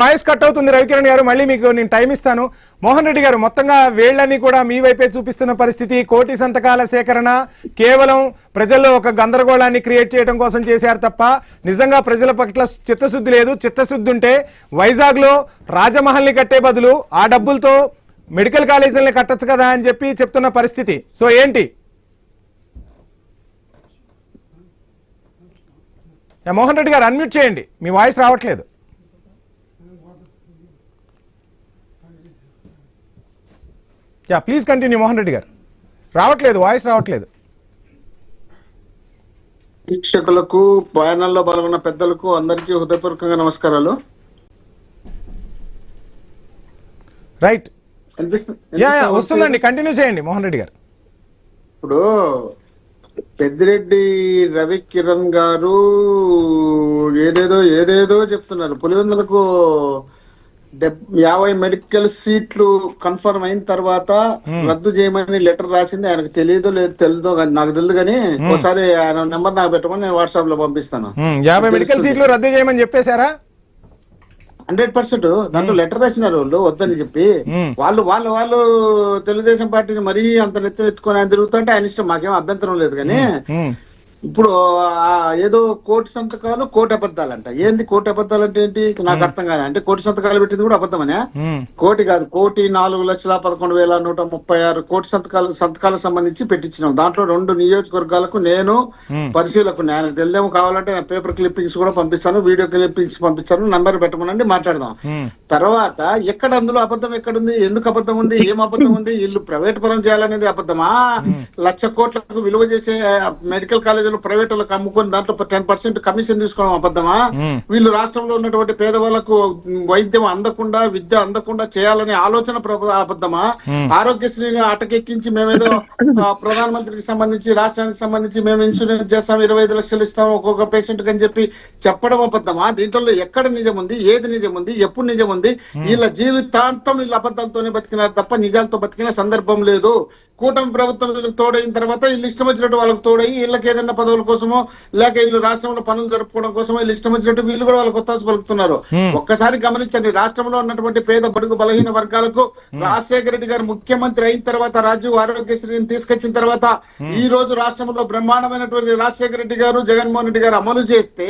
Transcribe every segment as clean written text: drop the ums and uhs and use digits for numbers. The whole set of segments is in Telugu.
వాయిస్ కట్ అవుతుంది రవికిరణ్ గారు, మళ్ళీ మీకు నేను టైం ఇస్తాను. మోహన్ రెడ్డి గారు, మొత్తంగా వేళ్లని కూడా మీ వైపే చూపిస్తున్న పరిస్థితి. కోటి సంతకాల సేకరణ కేవలం ప్రజల్లో ఒక గందరగోళాన్ని క్రియేట్ చేయడం కోసం చేశారు తప్ప నిజంగా ప్రజల పట్ల చిత్తశుద్ధి లేదు. చిత్తశుద్ధి ఉంటే వైజాగ్ లో రాజమహల్ని కట్టే బదులు ఆ డబ్బులతో మెడికల్ కాలేజీలని కట్టొచ్చు కదా అని చెప్పి చెప్తున్న పరిస్థితి. సో ఏంటి మోహన్ రెడ్డి గారు, అన్మ్యూట్ చేయండి, మీ వాయిస్ రావట్లేదు. ప్లీజ్ కంటిన్యూ మోహన్ రెడ్డి గారు. రావట్లేదు, వాయిస్ రావట్లేదు. వీక్షకులకు, ప్యానెల్లో పాల్గొన్న పెద్దలకు అందరికీ హృదయపూర్వకంగా నమస్కారాలు. రైట్, వస్తుందండి, కంటిన్యూ చేయండి మోహన్ రెడ్డి గారు. ఇప్పుడు పెద్దిరెడ్డి రవికిరణ్ గారు ఏదేదో చెప్తున్నారు. పులివెందులకు 50 మెడికల్ సీట్లు కన్ఫర్మ్ అయిన తర్వాత రద్దు చేయమని లెటర్ రాసింది. ఆయనకు తెలియదో తెలియదో నాకు తెలియదు, కానీ ఒకసారి ఆయన నెంబర్ నాకు పెట్టమని నేను వాట్సాప్ లో పంపిస్తాను. 50 మెడికల్ సీట్లు రద్దు చేయమని చెప్పేశారా? 100% దాంట్లో లెటర్ రాసినారు వాళ్ళు వద్దని చెప్పి. వాళ్ళు తెలుగుదేశం పార్టీని మరీ అంత నెత్తుకొని ఆయన తిరుగుతుంటే ఆయన ఇష్టం, మాకేం అభ్యంతరం లేదు. కానీ ఇప్పుడు ఏదో కోటి సంతకాలు కోటి అబద్ధాలు అంట. ఏంది కోటి అబద్ధాలు అంటే ఏంటి నాకు అర్థం కాదు. అంటే కోటి సంతకాలు పెట్టింది కూడా అబద్ధమనే? కోటి కాదు, 1,04,11,136 కోటి సంతకాలకు సంబంధించి పెట్టించినాం. దాంట్లో 2 నియోజకవర్గాలకు నేను పరిశీలకుని. ఆయన తెలియదేమో, కావాలంటే పేపర్ క్లిప్పింగ్స్ కూడా పంపిస్తాను, వీడియో క్లిప్పింగ్స్ పంపిస్తాను, నంబర్ పెట్టమనండి, మాట్లాడదాం. తర్వాత ఎక్కడ అందులో అబద్ధం ఎక్కడుంది, ఎందుకు అబద్ధం ఉంది, ఏం అబద్ధం ఉంది? ఇల్లు ప్రైవేట్ పరం చేయాలనేది అబద్ధమా? 1,00,000 కోట్లకు విలువ చేసే మెడికల్ కాలేజ్ ప్రైవేట్ వాళ్ళకి అమ్ముకొని దాంట్లో 10% కమిషన్ తీసుకోవడం అబద్ధమా? వీళ్ళు రాష్ట్రంలో ఉన్నటువంటి పేదవాళ్లకు వైద్యం అందకుండా, విద్య అందకుండా చేయాలనే ఆలోచన అబద్ధమా? ఆరోగ్యశ్రీని అటకెక్కించి మేమేదో ప్రధానమంత్రికి సంబంధించి, రాష్ట్రానికి సంబంధించి మేము ఇన్సూరెన్స్ చేస్తాం, 25 లక్షలు ఇస్తాం ఒక్కొక్క పేషెంట్ అని చెప్పి చెప్పడం అబద్ధమా? దీంట్లో ఎక్కడ నిజం ఉంది, ఏది నిజం ఉంది, ఎప్పుడు నిజం ఉంది? వీళ్ళ జీవితాంతం వీళ్ళ అబద్ధాలతోనే బతికినారు తప్ప నిజాలతో బతికిన సందర్భం లేదు. కూటమి ప్రభుత్వం వీళ్ళకి తోడైన తర్వాత వీళ్ళు ఇష్టం వచ్చినట్టు వాళ్ళకి తోడయి, వీళ్ళకి ఏదైనా పదవుల కోసమో లేక వీళ్ళు రాష్ట్రంలో పనులు జరుపుకోవడం కోసమో వీళ్ళు ఇష్టం వచ్చినట్టు వీళ్ళు కూడా వాళ్ళకి ఒత్తాసు పలుకుతున్నారు. ఒక్కసారి గమనించండి, రాష్ట్రంలో ఉన్నటువంటి పేద బడుగు బలహీన వర్గాలకు రాజశేఖర రెడ్డి గారు ముఖ్యమంత్రి అయిన తర్వాత, రాజీవ్ ఆరోగ్యశ్రీని తీసుకొచ్చిన తర్వాత ఈ రోజు రాష్ట్రంలో బ్రహ్మాండమైనటువంటి రాజశేఖర రెడ్డి గారు, జగన్మోహన్ రెడ్డి గారు అమలు చేస్తే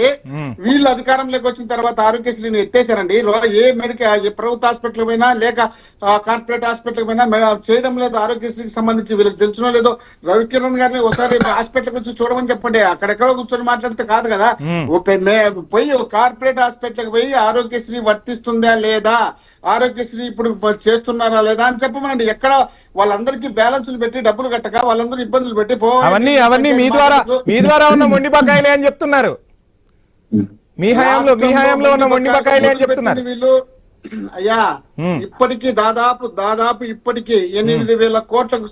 వీళ్ళు అధికారంలోకి వచ్చిన తర్వాత ఆరోగ్యశ్రీని ఎత్తేసారండి. ఏ మెడికల్ ప్రభుత్వ హాస్పిటల్ పోయినా లేక కార్పొరేట్ హాస్పిటల్ పోయినా చేయడం లేదు. ఆరోగ్యశ్రీకి సంబంధించి వీళ్ళకి తెలుసునో లేదో, రవికిరణ్ గారిని ఒకసారి హాస్పిటల్ వచ్చి చూడమని చెప్పండి. అక్కడెక్కడో కూర్చొని మాట్లాడితే కాదు కదా. పోయి కార్పొరేట్ హాస్పిటల్కి పోయి ఆరోగ్యశ్రీ వర్తిస్తుందా లేదా, ఆరోగ్యశ్రీ ఇప్పుడు చేస్తున్నారా లేదా అని చెప్పమనండి. ఎక్కడ వాళ్ళందరికీ బ్యాలెన్స్లు పెట్టి డబ్బులు కట్టక వాళ్ళందరూ ఇబ్బందులు పెట్టి అవన్నీ మీ ద్వారా ఉన్న మొండి బకాయిలే అని చెప్తున్నారు. మీ హయాంలో ఉన్న మొండి బకాయిలే అని చెప్తున్నారు వీళ్ళు. అయ్యా, ఇప్పటికీ దాదాపు ఇప్పటికీ 8,000 కోట్లకు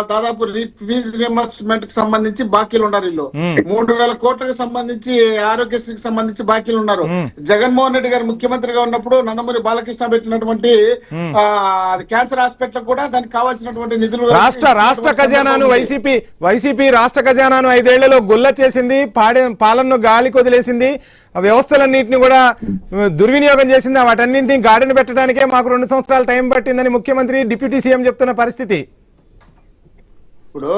దాదాపు ఫీజు రియంబర్స్మెంట్ కి సంబంధించి బాకీలు ఉన్నారు. వీళ్ళు 3,000 కోట్లకు సంబంధించి ఆరోగ్యశ్రీకి సంబంధించి బాకీలు ఉన్నారు. జగన్మోహన్ రెడ్డి గారు ముఖ్యమంత్రిగా ఉన్నప్పుడు నందమూరి బాలకృష్ణ పెట్టినటువంటి క్యాన్సర్ హాస్పిటల్ కూడా దానికి కావాల్సినటువంటి నిధులు రాష్ట్ర ఖజానాను వైసీపీ రాష్ట్ర ఖజానాను 5 ఏళ్లలో గుల్ల చేసింది, పాలనను గాలి కొదిలేసింది, వ్యవస్థలన్నింటినీ కూడా దుర్వినియోగం చేసింది. వాటన్నింటినీ గాడిన పెట్టడానికే మాకు 2 సంవత్సరాల టైం పట్టిందని ముఖ్యమంత్రి, డిప్యూటీ సీఎం చెప్తున్న పరిస్థితి. ఇప్పుడు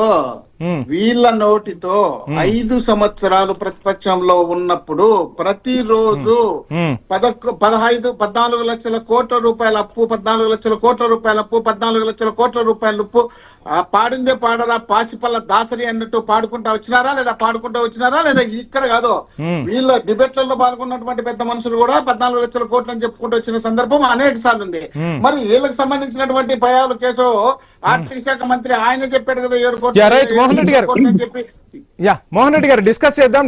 వీళ్ళ నోటితో 5 సంవత్సరాలు ప్రతిపక్షంలో ఉన్నప్పుడు ప్రతిరోజు 14 లక్షల కోట్ల రూపాయల అప్పు, 14 లక్షల కోట్ల రూపాయల అప్పు, 14 లక్షల కోట్ల రూపాయల అప్పు. పాడిందే పాడరా పాసిపల్ల దాసరి అన్నట్టు పాడుకుంటా వచ్చినారా లేదా? ఇక్కడ కాదు, వీళ్ళ డిబేట్లలో పాల్గొన్నటువంటి పెద్ద మనుషులు కూడా 14 లక్షల కోట్లు అని చెప్పుకుంటూ వచ్చిన సందర్భం అనేక సార్లు ఉంది. మరి వీళ్ళకి సంబంధించినటువంటి పయాలు కేసు ఆర్థిక శాఖ మంత్రి ఆయన చెప్పాడు కదా 7 కోట్లు మోహన్ రెడ్డి గారు డిస్కస్ చేద్దాం.